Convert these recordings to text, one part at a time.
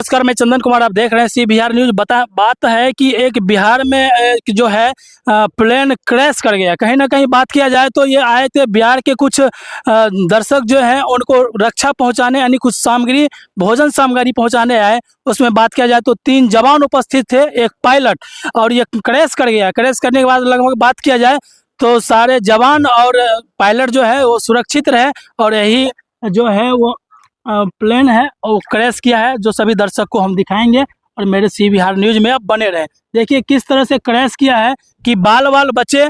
नमस्कार, मैं चंदन कुमार। आप देख रहे हैं सी बिहार न्यूज। बात है कि एक बिहार में जो है प्लेन क्रैश कर गया। कहीं ना कहीं बात किया जाए तो ये आए थे बिहार के कुछ दर्शक जो हैं उनको रक्षा पहुंचाने, यानी कुछ सामग्री, भोजन सामग्री पहुंचाने आए। उसमें बात किया जाए तो 3 जवान उपस्थित थे, एक पायलट, और ये क्रैश कर गया। क्रैश करने के बाद लगभग बात किया जाए तो सारे जवान और पायलट जो है वो सुरक्षित रहे, और यही जो है वो प्लेन है और क्रैश किया है, जो सभी दर्शक को हम दिखाएंगे। और मेरे सी बिहार न्यूज में आप बने रहे। देखिए किस तरह से क्रैश किया है कि बाल बाल बचे।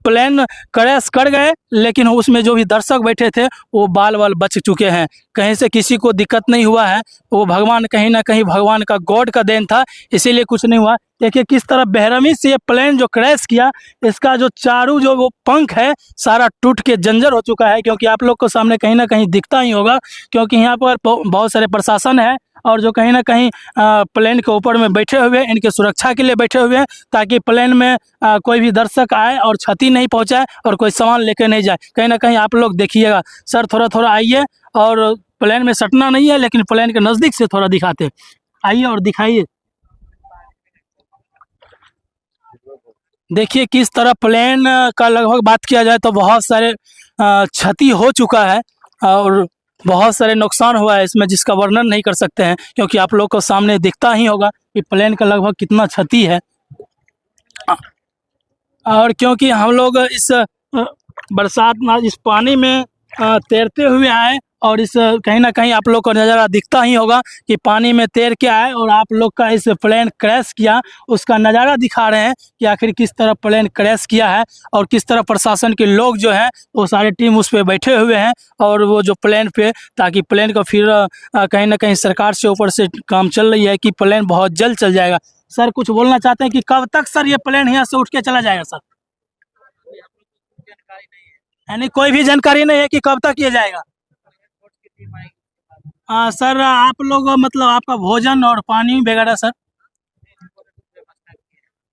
प्लेन क्रैश कर गए, लेकिन उसमें जो भी दर्शक बैठे थे वो बाल बाल बच चुके हैं। कहीं से किसी को दिक्कत नहीं हुआ है। वो भगवान, कहीं ना कहीं भगवान का, गॉड का देन था, इसीलिए कुछ नहीं हुआ। देखिए किस तरह बेरहमी से ये प्लेन जो क्रैश किया, इसका जो चारों जो वो पंख है सारा टूट के जंजर हो चुका है। क्योंकि आप लोग को सामने कहीं ना कहीं दिखता ही होगा, क्योंकि यहाँ पर बहुत सारे प्रशासन है और जो कहीं ना कहीं प्लेन के ऊपर में बैठे हुए हैं, इनके सुरक्षा के लिए बैठे हुए हैं, ताकि प्लेन में कोई भी दर्शक आए और क्षति नहीं पहुंचाए और कोई सामान लेकर नहीं जाए। कहीं ना कहीं आप लोग देखिएगा। सर थोड़ा थोड़ा आइए, और प्लेन में सटना नहीं है, लेकिन प्लेन के नज़दीक से थोड़ा दिखाते, आइए और दिखाइए। देखिए किस तरह प्लेन का लगभग बात किया जाए तो बहुत सारे क्षति हो चुका है, और बहुत सारे नुकसान हुआ है इसमें, जिसका वर्णन नहीं कर सकते हैं। क्योंकि आप लोग को सामने दिखता ही होगा कि प्लेन का लगभग कितना क्षति है। और क्योंकि हम लोग इस बरसात में इस पानी में तैरते हुए आए, और इस कहीं ना कहीं आप लोग को नज़ारा दिखता ही होगा कि पानी में तैर के आए और आप लोग का इस प्लेन क्रैश किया, उसका नज़ारा दिखा रहे हैं कि आखिर किस तरह प्लेन क्रैश किया है, और किस तरह प्रशासन के लोग जो हैं वो सारे टीम उस पर बैठे हुए हैं, और वो जो प्लेन पे, ताकि प्लेन को फिर कहीं ना कहीं सरकार से ऊपर से काम चल रही है कि प्लेन बहुत जल्द चल जाएगा। सर कुछ बोलना चाहते हैं कि कब तक सर ये प्लेन यहाँ से उठ के चला जाएगा सर? यानी कोई भी जानकारी नहीं है कि कब तक ये जाएगा? सर आप लोग मतलब आपका भोजन और पानी वगैरह सर,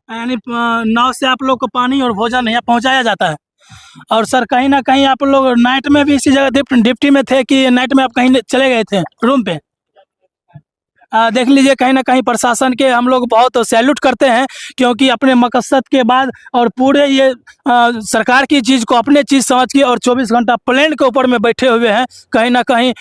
यानी नाव से आप लोग को पानी और भोजन यहाँ पहुँचाया जाता है? और सर कहीं ना कहीं आप लोग नाइट में भी इसी जगह ड्यूटी में थे कि नाइट में आप कहीं चले गए थे रूम पे? देख लीजिए, कहीं ना कहीं प्रशासन के हम लोग बहुत सैल्यूट करते हैं, क्योंकि अपने मकसद के बाद और पूरे ये सरकार की चीज़ को अपने चीज़ समझ के और 24 घंटा प्लेन के ऊपर में बैठे हुए हैं। कहीं ना कहीं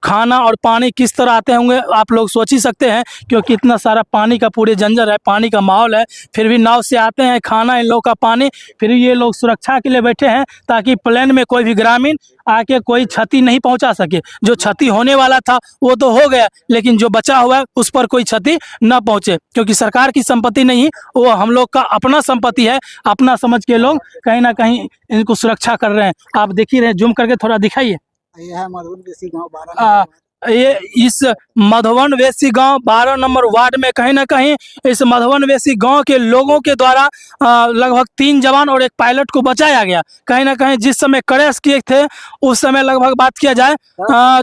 खाना और पानी किस तरह आते होंगे आप लोग सोच ही सकते हैं, क्योंकि इतना सारा पानी का पूरे जंजर है, पानी का माहौल है, फिर भी नाव से आते हैं, खाना इन लोग का पानी, फिर ये लोग सुरक्षा के लिए बैठे हैं ताकि प्लेन में कोई भी ग्रामीण आके कोई क्षति नहीं पहुंचा सके। जो क्षति होने वाला था वो तो हो गया, लेकिन जो बचा हुआ है उस पर कोई क्षति न पहुंचे, क्योंकि सरकार की संपत्ति नहीं, वो हम लोग का अपना संपत्ति है। अपना समझ के लोग कहीं ना कहीं इनको सुरक्षा कर रहे हैं। आप देख ही रहे, जूम करके थोड़ा दिखाइए। ये है मधुबन वेसी गांव 12 ये इस मधुबन वेसी गांव 12 नंबर वार्ड में कहीं ना कहीं इस मधुबन वेसी गांव के लोगों के द्वारा लगभग 3 जवान और एक पायलट को बचाया गया। कहीं ना कहीं जिस समय क्रैश किए थे उस समय लगभग बात किया जाए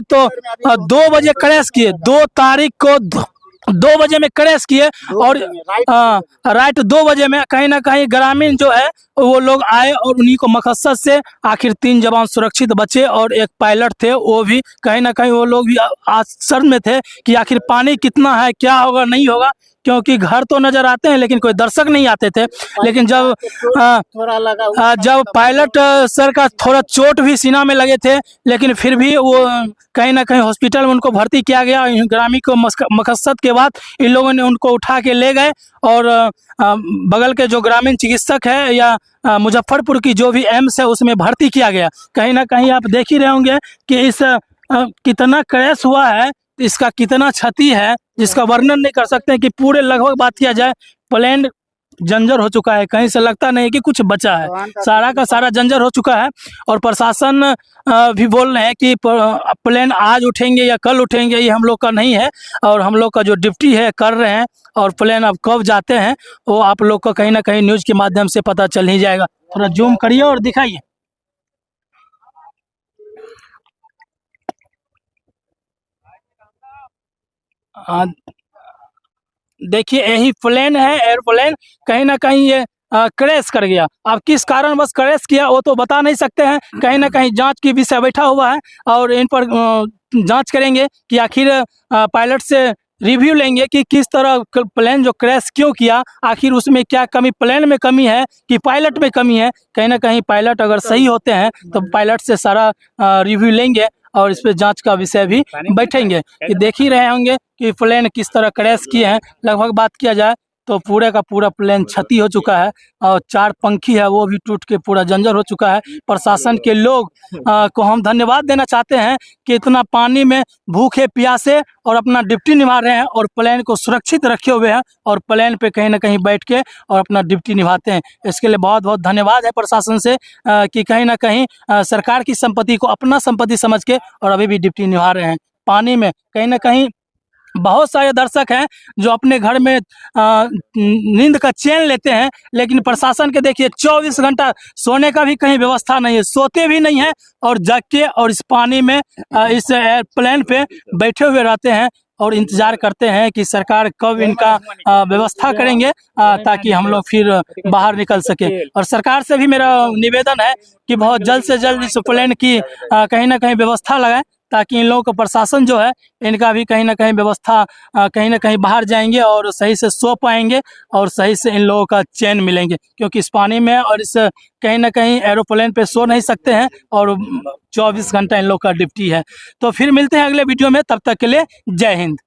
तो 2 बजे क्रैश किए, 2 तारीख को 2 बजे में क्रैश किए, और राइट 2 बजे में कहीं ना कहीं ग्रामीण जो है वो लोग आए, और उन्हीं को मकसद से आखिर 3 जवान सुरक्षित बचे, और एक पायलट थे वो भी कहीं ना कहीं वो लोग भी आश्चर्य में थे कि आखिर पानी कितना है, क्या होगा नहीं होगा, क्योंकि घर तो नजर आते हैं लेकिन कोई दर्शक नहीं आते थे। लेकिन जब जब पायलट सर का थोड़ा चोट भी सीना में लगे थे, लेकिन फिर भी वो कहीं ना कहीं हॉस्पिटल में उनको भर्ती किया गया। ग्रामीण को मकसद के बाद इन लोगों ने उनको उठा के ले गए, और बगल के जो ग्रामीण चिकित्सक है या मुजफ्फरपुर की जो भी एम्स है उसमें भर्ती किया गया। कहीं ना कहीं आप देख ही रहे होंगे कि इस कितना क्रैश हुआ है, इसका कितना क्षति है, जिसका वर्णन नहीं कर सकते हैं। कि पूरे लगभग बात किया जाए प्लेन जंजर हो चुका है, कहीं से लगता नहीं कि कुछ बचा है, सारा का सारा जंजर हो चुका है। और प्रशासन भी बोल रहे हैं कि प्लेन आज उठेंगे या कल उठेंगे, ये हम लोग का नहीं है, और हम लोग का जो ड्यूटी है कर रहे हैं, और प्लेन अब कब जाते हैं वो आप लोग को कहीं ना कहीं न्यूज़ के माध्यम से पता चल ही जाएगा। थोड़ा जूम करिए और दिखाइए। देखिए यही प्लेन है, एयरप्लेन। कहीं ना कहीं ये क्रैश कर गया। अब किस कारण बस क्रैश किया वो तो बता नहीं सकते हैं, कहीं ना कहीं जांच की विषय बैठा हुआ है और इन पर जांच करेंगे कि आखिर पायलट से रिव्यू लेंगे कि किस तरह प्लेन जो क्रैश क्यों किया, आखिर उसमें क्या कमी, प्लेन में कमी है कि पायलट में कमी है। कहीं ना कहीं पायलट अगर सही होते हैं तो पायलट से सारा रिव्यू लेंगे और इस पे जांच का विषय भी बैठेंगे। कि देख ही रहे होंगे कि प्लेन किस तरह क्रैश किए हैं। लगभग बात किया जाए तो पूरे का पूरा प्लेन क्षति हो चुका है और 4 पंखी है वो भी टूट के पूरा जंजर हो चुका है। प्रशासन के लोग को हम धन्यवाद देना चाहते हैं कि इतना पानी में भूखे प्यासे और अपना ड्यूटी निभा रहे हैं और प्लेन को सुरक्षित रखे हुए हैं और प्लेन पे कहीं ना कहीं बैठ के और अपना ड्यूटी निभाते हैं। इसके लिए बहुत बहुत धन्यवाद है प्रशासन से कि कहीं ना कहीं सरकार की संपत्ति को अपना संपत्ति समझ के और अभी भी ड्यूटी निभा रहे हैं। पानी में कहीं ना कहीं बहुत सारे दर्शक हैं जो अपने घर में नींद का चैन लेते हैं, लेकिन प्रशासन के देखिए 24 घंटा सोने का भी कहीं व्यवस्था नहीं है, सोते भी नहीं है और जग के और इस पानी में इस एयरप्लेन पे बैठे हुए रहते हैं और इंतजार करते हैं कि सरकार कब इनका व्यवस्था करेंगे ताकि हम लोग फिर बाहर निकल सके। और सरकार से भी मेरा निवेदन है कि बहुत जल्द से जल्द इस प्लेन की कहीं ना कहीं व्यवस्था लगाएं ताकि इन लोगों का प्रशासन जो है इनका भी कहीं ना कहीं व्यवस्था कहीं ना कहीं बाहर जाएंगे और सही से सो पाएंगे और सही से इन लोगों का चैन मिलेंगे। क्योंकि इस पानी में और इस कहीं ना कहीं एरोप्लेन पे सो नहीं सकते हैं और 24 घंटा इन लोग का ड्यूटी है। तो फिर मिलते हैं अगले वीडियो में, तब तक के लिए जय हिंद।